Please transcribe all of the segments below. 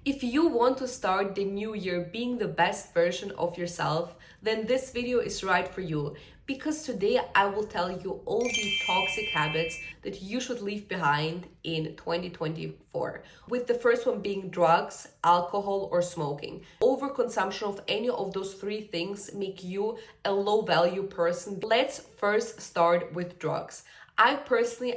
If you want to start the new year being the best version of yourself, then this video is right for you, because today I will tell you all the toxic habits that you should leave behind in 2024. With the first one being drugs, alcohol, or smoking. Overconsumption of any of those three things make you a low value person. Let's first start with drugs. I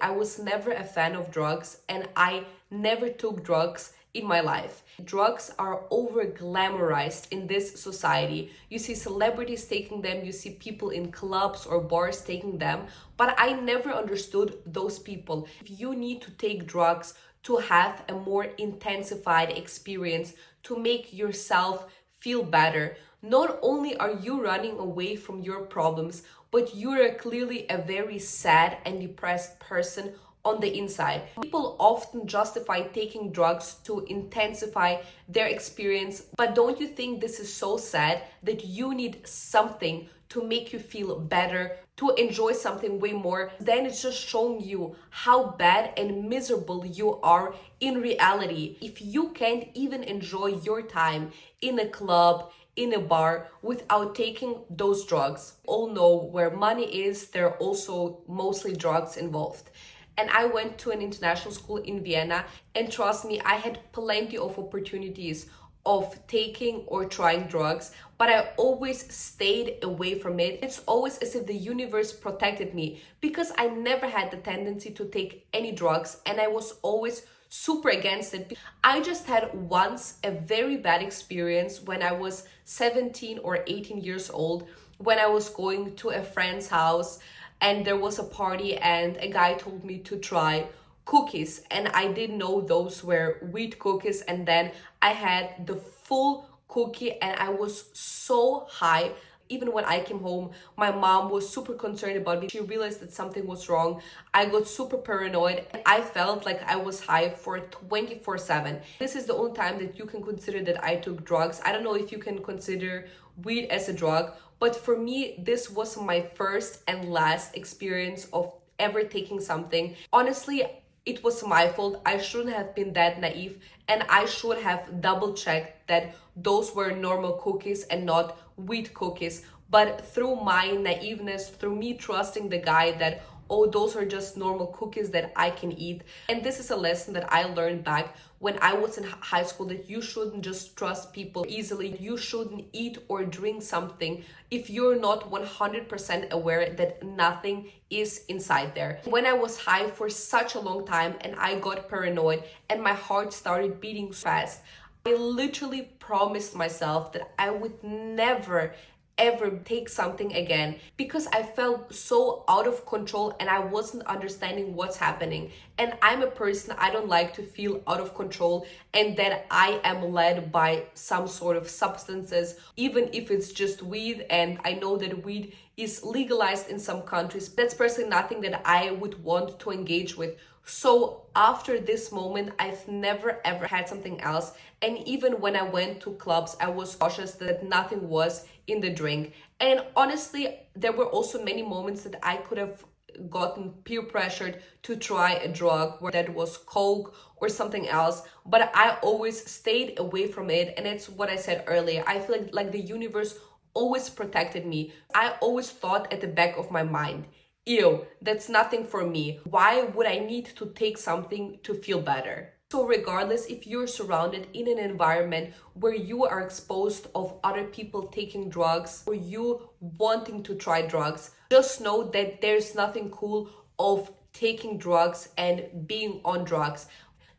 was never a fan of drugs, and I never took drugs in my life. Drugs are over glamorized in this society. You see celebrities taking them, you see people in clubs or bars taking them, but I never understood those people. If you need to take drugs to have a more intensified experience, to make yourself feel better, not only are you running away from your problems, but you are clearly a very sad and depressed person on the inside. People often justify taking drugs to intensify their experience, but don't you think this is so sad that you need something to make you feel better, to enjoy something way more? Then it's just showing you how bad and miserable you are in reality. If you can't even enjoy your time in a club, in a bar, without taking those drugs. All know where money is, there are also mostly drugs involved. And I went to an international school in Vienna, and trust me, I had plenty of opportunities of taking or trying drugs, but I always stayed away from it. It's always as if the universe protected me, because I never had the tendency to take any drugs, and I was always super against it. I just had once a very bad experience when I was 17 or 18 years old, when I was going to a friend's house and there was a party and a guy told me to try cookies, and I didn't know those were wheat cookies, and then I had the full cookie and I was so high. Even when I came home, my mom was super concerned about me. She realized that something was wrong. I got super paranoid. I felt like I was high for 24/7. This is the only time that you can consider that I took drugs. I don't know if you can consider weed as a drug, but for me, this was my first and last experience of ever taking something. Honestly, it was my fault. I shouldn't have been that naive, and I should have double checked that those were normal cookies and not wheat cookies. But through my naiveness, through me trusting the guy that, oh, those are just normal cookies that I can eat. And this is a lesson that I learned back when I was in high school, that you shouldn't just trust people easily. You shouldn't eat or drink something if you're not 100% aware that nothing is inside there. When I was high for such a long time and I got paranoid and my heart started beating fast, I literally promised myself that I would never ever take something again, because I felt so out of control and I wasn't understanding what's happening. And I'm a person, I don't like to feel out of control and that I am led by some sort of substances, even if it's just weed. And I know that weed is legalized in some countries. That's personally nothing that I would want to engage with. So after this moment, I've never ever had something else. And even when I went to clubs, I was cautious that nothing was in the drink. And honestly, there were also many moments that I could have gotten peer pressured to try a drug, where that was coke or something else, but I always stayed away from it. And it's what I said earlier. I feel like the universe always protected me. I always thought at the back of my mind, ew, that's nothing for me. Why would I need to take something to feel better? So regardless, if you're surrounded in an environment where you are exposed of other people taking drugs or you wanting to try drugs, just know that there's nothing cool of taking drugs and being on drugs.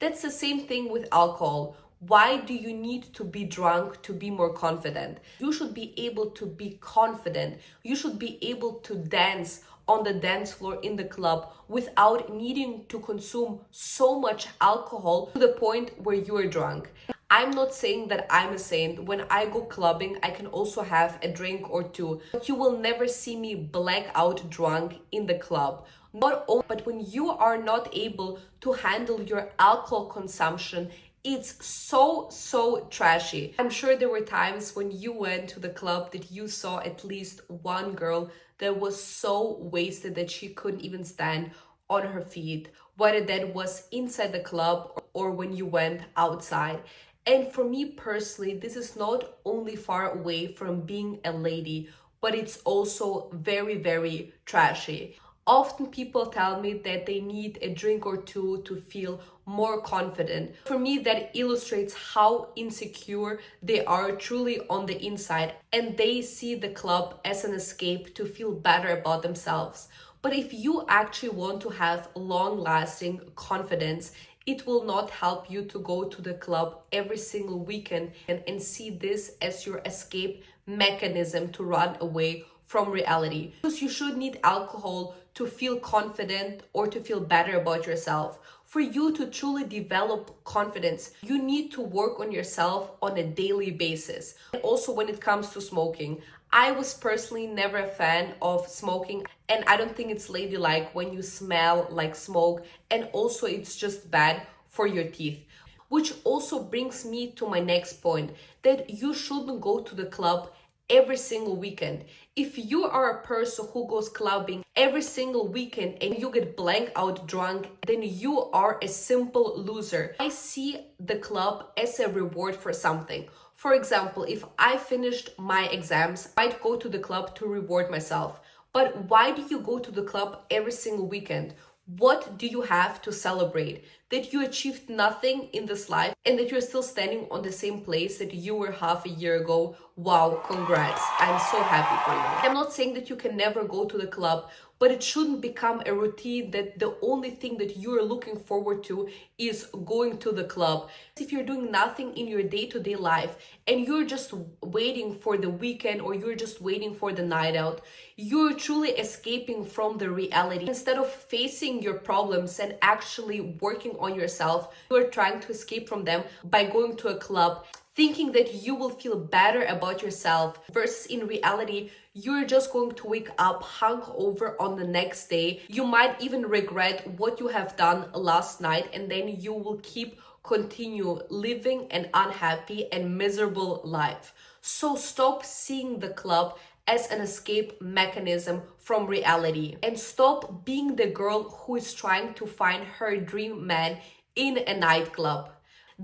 That's the same thing with alcohol. Why do you need to be drunk to be more confident? You should be able to be confident. You should be able to dance on the dance floor in the club without needing to consume so much alcohol to the point where you are drunk. I'm not saying that I'm a saint. When I go clubbing, I can also have a drink or two, but you will never see me black out drunk in the club. Not only, but when you are not able to handle your alcohol consumption, it's so trashy. I'm sure there were times when you went to the club that you saw at least one girl that was so wasted that she couldn't even stand on her feet, whether that was inside the club or when you went outside. And for me personally, this is not only far away from being a lady, but it's also very, very trashy. Often people tell me that they need a drink or two to feel more confident. For me, that illustrates how insecure they are truly on the inside, and they see the club as an escape to feel better about themselves. But if you actually want to have long-lasting confidence, it will not help you to go to the club every single weekend and see this as your escape mechanism to run away from reality. Because you should need alcohol to feel confident or to feel better about yourself. For you to truly develop confidence, you need to work on yourself on a daily basis. And also when it comes to smoking, I was personally never a fan of smoking, and I don't think it's ladylike when you smell like smoke, and also it's just bad for your teeth. Which also brings me to my next point, that you shouldn't go to the club every single weekend. If you are a person who goes clubbing every single weekend and you get blank out drunk, then you are a simple loser. I see the club as a reward for something. For example, if I finished my exams, I'd go to the club to reward myself. But why do you go to the club every single weekend? What do you have to celebrate? That you achieved nothing in this life and that you're still standing on the same place that you were half a year ago? Wow, congrats. I'm so happy for you. I'm not saying that you can never go to the club, but it shouldn't become a routine that the only thing that you're looking forward to is going to the club. If you're doing nothing in your day-to-day life and you're just waiting for the weekend or you're just waiting for the night out, you're truly escaping from the reality. Instead of facing your problems and actually working on yourself, you're trying to escape from them by going to a club, thinking that you will feel better about yourself, versus in reality, you're just going to wake up hungover on the next day. You might even regret what you have done last night, and then you will continue living an unhappy and miserable life. So stop seeing the club as an escape mechanism from reality, and stop being the girl who is trying to find her dream man in a nightclub.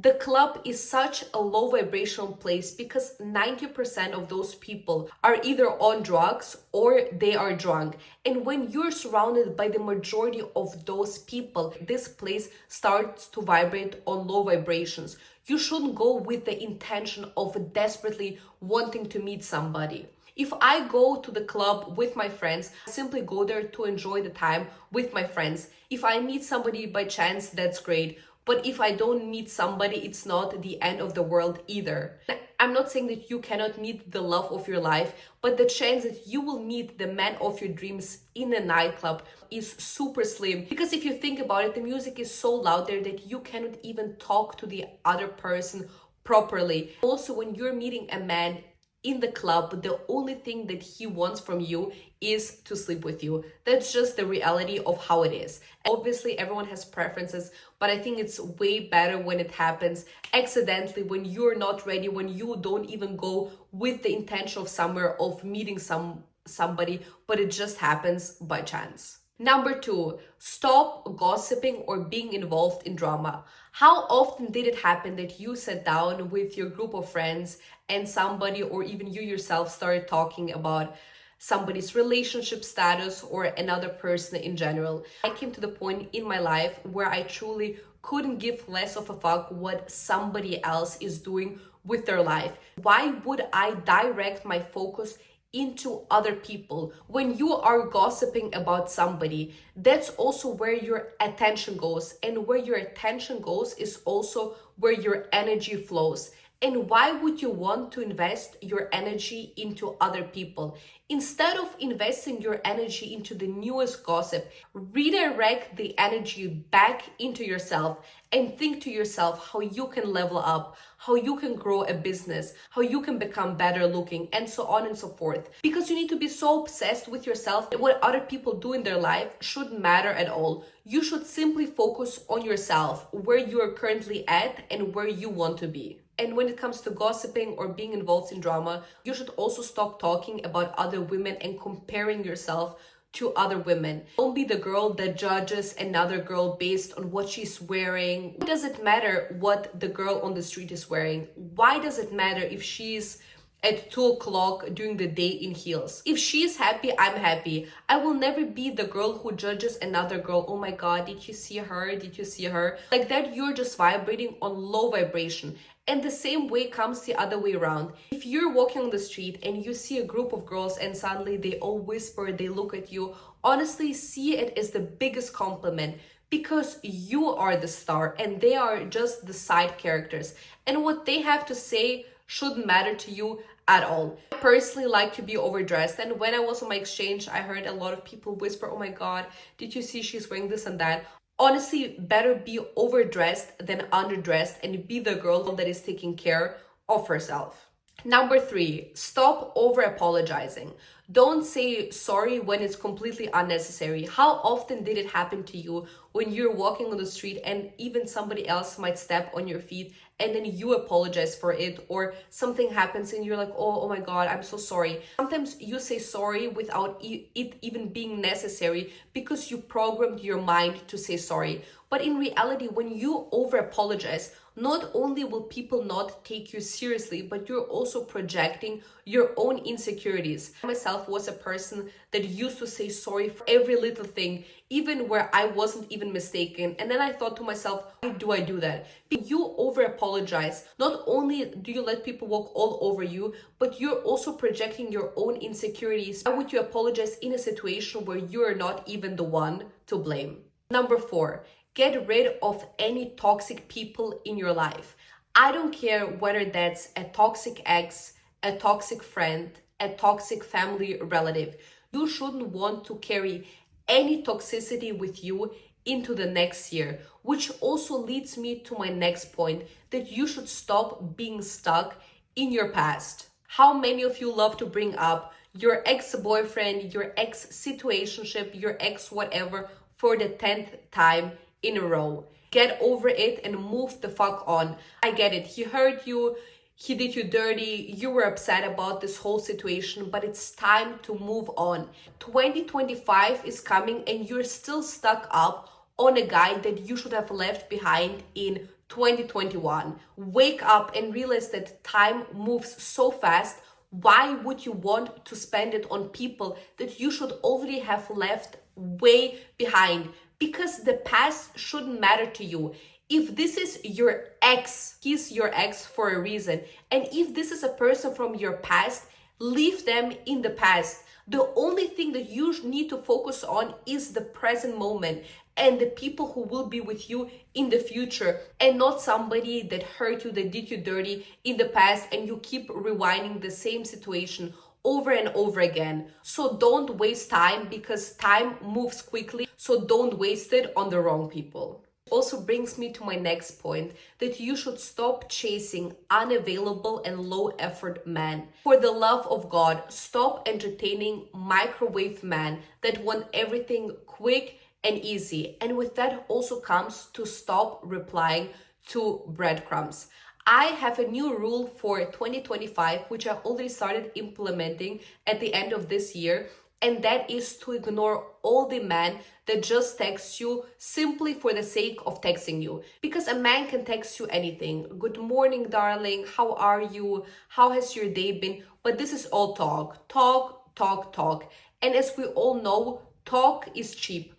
The club is such a low vibrational place because 90% of those people are either on drugs or they are drunk. And when you're surrounded by the majority of those people, this place starts to vibrate on low vibrations. You shouldn't go with the intention of desperately wanting to meet somebody. If I go to the club with my friends, I simply go there to enjoy the time with my friends. If I meet somebody by chance, that's great. But if I don't meet somebody, it's not the end of the world either. I'm not saying that you cannot meet the love of your life, but the chance that you will meet the man of your dreams in a nightclub is super slim. Because if you think about it, the music is so loud there that you cannot even talk to the other person properly. Also, when you're meeting a man in the club, the only thing that he wants from you is to sleep with you. That's just the reality of how it is. Obviously, everyone has preferences, but I think it's way better when it happens accidentally, when you're not ready, when you don't even go with the intention of somewhere of meeting somebody, but it just happens by chance. Number 2, stop gossiping or being involved in drama. How often did it happen that you sat down with your group of friends and somebody, or even you yourself, started talking about somebody's relationship status or another person in general? I came to the point in my life where I truly couldn't give less of a fuck what somebody else is doing with their life. Why would I direct my focus into other people? When you are gossiping about somebody, that's also where your attention goes, and where your attention goes is also where your energy flows. And why would you want to invest your energy into other people? Instead of investing your energy into the newest gossip, redirect the energy back into yourself and think to yourself how you can level up, how you can grow a business, how you can become better looking, and so on and so forth. Because you need to be so obsessed with yourself that what other people do in their life shouldn't matter at all. You should simply focus on yourself, where you are currently at and where you want to be. And when it comes to gossiping or being involved in drama, you should also stop talking about other women and comparing yourself to other women. Don't be the girl that judges another girl based on what she's wearing. Why does it matter what the girl on the street is wearing? Why does it matter if she's at 2 o'clock during the day in heels? If she's happy, I'm happy. I will never be the girl who judges another girl. Oh my God, did you see her? Did you see her? Like that, you're just vibrating on low vibration. And the same way comes the other way around. If you're walking on the street and you see a group of girls and suddenly they all whisper, they look at you, honestly, see it as the biggest compliment, because you are the star and they are just the side characters. And what they have to say shouldn't matter to you at all. I personally like to be overdressed, and when I was on my exchange, I heard a lot of people whisper, oh my God, did you see she's wearing this and that? Honestly, better be overdressed than underdressed and be the girl that is taking care of herself. Number 3, stop over apologizing. Don't say sorry when it's completely unnecessary. How often did it happen to you when you're walking on the street and even somebody else might step on your feet and then you apologize for it, or something happens and you're like, oh my God, I'm so sorry. Sometimes you say sorry without it even being necessary because you programmed your mind to say sorry. But in reality, when you over apologize, not only will people not take you seriously, but you're also projecting your own insecurities. I myself was a person that used to say sorry for every little thing, even where I wasn't even mistaken. And then I thought to myself, why do I do that? You over apologize. Not only do you let people walk all over you, but you're also projecting your own insecurities. Why would you apologize in a situation where you're not even the one to blame? Number 4, get rid of any toxic people in your life. I don't care whether that's a toxic ex, a toxic friend, a toxic family relative. You shouldn't want to carry any toxicity with you into the next year, which also leads me to my next point, that you should stop being stuck in your past. How many of you love to bring up your ex-boyfriend, your ex-situationship, your ex whatever for the 10th time in a row? Get over it and move the fuck on. I get it. He hurt you. He did you dirty. You were upset about this whole situation, but it's time to move on. 2025 is coming and you're still stuck up on a guy that you should have left behind in 2021. Wake up and realize that time moves so fast. Why would you want to spend it on people that you should already have left way behind? Because the past shouldn't matter to you. If this is your ex, he's your ex for a reason. And if this is a person from your past, leave them in the past. The only thing that you need to focus on is the present moment and the people who will be with you in the future, and not somebody that hurt you, that did you dirty in the past, and you keep rewinding the same situation over and over again. So don't waste time, because time moves quickly. So don't waste it on the wrong people. Also brings me to my next point, that you should stop chasing unavailable and low effort men. For the love of God, stop entertaining microwave men that want everything quick and easy. And with that also comes to stop replying to breadcrumbs. I have a new rule for 2025, which I already started implementing at the end of this year. And that is to ignore all the men that just text you simply for the sake of texting you. Because a man can text you anything. Good morning, darling. How are you? How has your day been? But this is all talk. Talk, talk, talk. And as we all know, talk is cheap.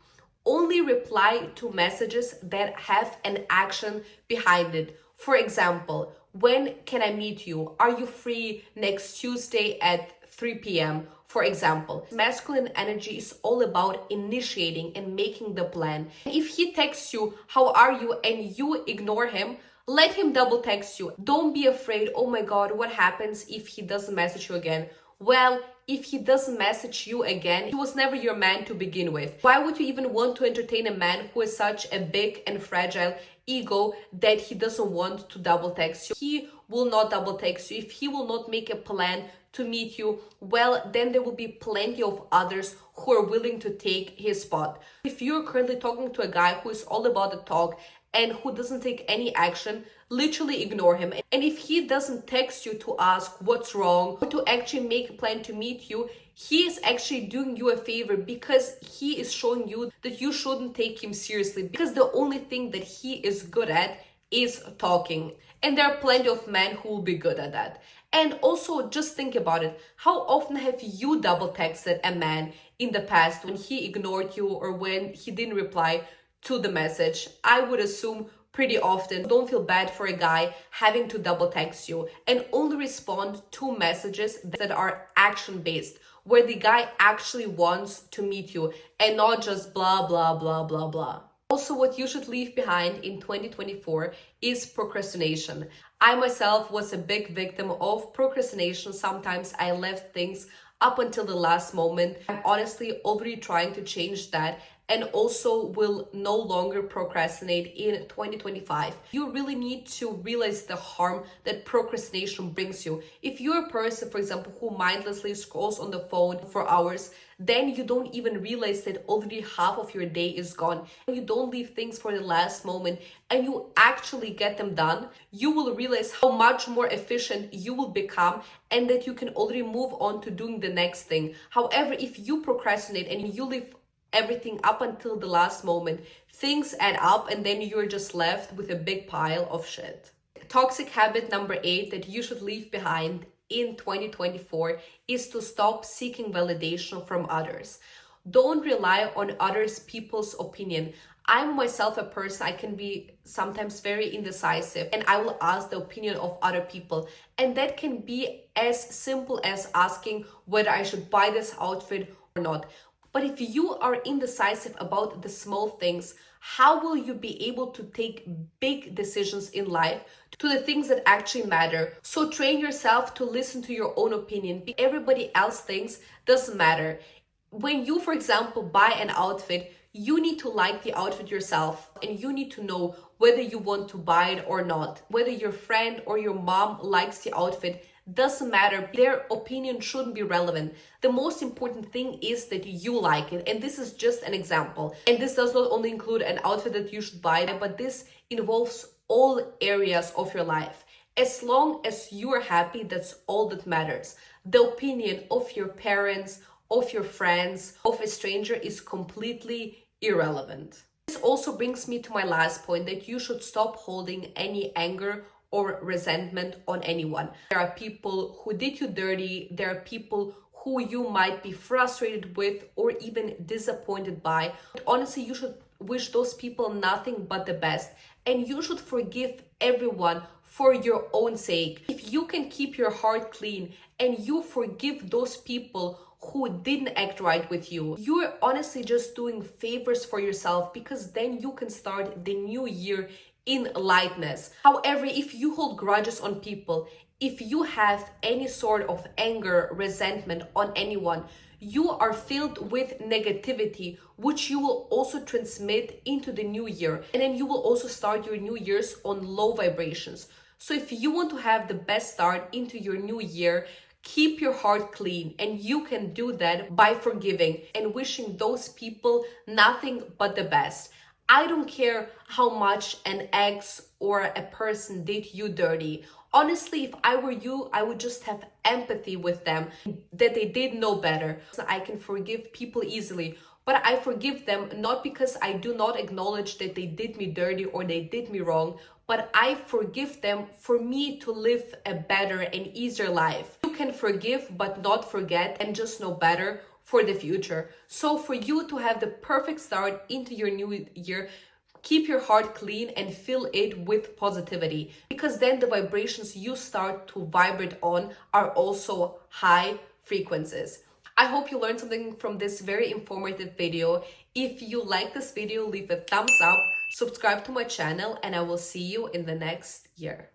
Only reply to messages that have an action behind it. For example, when can I meet you? Are you free next Tuesday at 3 p.m.? For example, masculine energy is all about initiating and making the plan. If he texts you, how are you, and you ignore him, let him double text you. Don't be afraid, oh my God, what happens if he doesn't message you again? Well, if he doesn't message you again, he was never your man to begin with. Why would you even want to entertain a man who has such a big and fragile ego that he doesn't want to double text you? He will not double text you. If he will not make a plan to meet you, well, then there will be plenty of others who are willing to take his spot. If you're currently talking to a guy who is all about the talk and who doesn't take any action, literally ignore him. And if he doesn't text you to ask what's wrong or to actually make a plan to meet you, He is actually doing you a favor because he is showing you that you shouldn't take him seriously, because the only thing that he is good at is talking. And there are plenty of men who will be good at that. And also, just think about it. How often have you double texted a man in the past when he ignored you or when he didn't reply to the message? I would assume pretty often. Don't feel bad for a guy having to double text you, and only respond to messages that are action based, where the guy actually wants to meet you and not just blah, blah, blah, blah, blah. Also, what you should leave behind in 2024 is procrastination. I myself was a big victim of procrastination. Sometimes I left things up until the last moment. I'm honestly already trying to change that, and also will no longer procrastinate in 2025. You really need to realize the harm that procrastination brings you. If you're a person, for example, who mindlessly scrolls on the phone for hours, then you don't even realize that already half of your day is gone. And you don't leave things for the last moment and you actually get them done, you will realize how much more efficient you will become and that you can already move on to doing the next thing. However, if you procrastinate and you leave everything up until the last moment, things add up and then you're just left with a big pile of shit. Toxic habit number 8 that you should leave behind in 2024 is to stop seeking validation from others. Don't rely on others people's opinion. I'm myself a person, I can be sometimes very indecisive and I will ask the opinion of other people. And that can be as simple as asking whether I should buy this outfit or not. But if you are indecisive about the small things, how will you be able to take big decisions in life to the things that actually matter? So train yourself to listen to your own opinion. Everybody else thinks doesn't matter. When you, for example, buy an outfit, you need to like the outfit yourself and you need to know whether you want to buy it or not. Whether your friend or your mom likes the outfit doesn't matter. Their opinion shouldn't be relevant. The most important thing is that you like it. And this is just an example. And this does not only include an outfit that you should buy, but this involves all areas of your life. As long as you are happy, that's all that matters. The opinion of your parents, of your friends, of a stranger is completely irrelevant. This also brings me to my last point, that you should stop holding any anger or resentment on anyone. There are people who did you dirty. There are people who you might be frustrated with or even disappointed by. But honestly, you should wish those people nothing but the best. And you should forgive everyone for your own sake. If you can keep your heart clean and you forgive those people who didn't act right with you, you're honestly just doing favors for yourself, because then you can start the new year in lightness. However, if you hold grudges on people, if you have any sort of anger, resentment on anyone, you are filled with negativity, which you will also transmit into the new year. And then you will also start your new year's on low vibrations. So if you want to have the best start into your new year, keep your heart clean, and you can do that by forgiving and wishing those people nothing but the best. I don't care how much an ex or a person did you dirty. Honestly, if I were you, I would just have empathy with them, that they did know better. I can forgive people easily, but I forgive them not because I do not acknowledge that they did me dirty or they did me wrong, but I forgive them for me to live a better and easier life. You can forgive but not forget, and just know better for the future. So for you to have the perfect start into your new year, keep your heart clean and fill it with positivity, because then the vibrations you start to vibrate on are also high frequencies. I hope you learned something from this very informative video. If you like this video, leave a thumbs up, subscribe to my channel, and I will see you in the next year.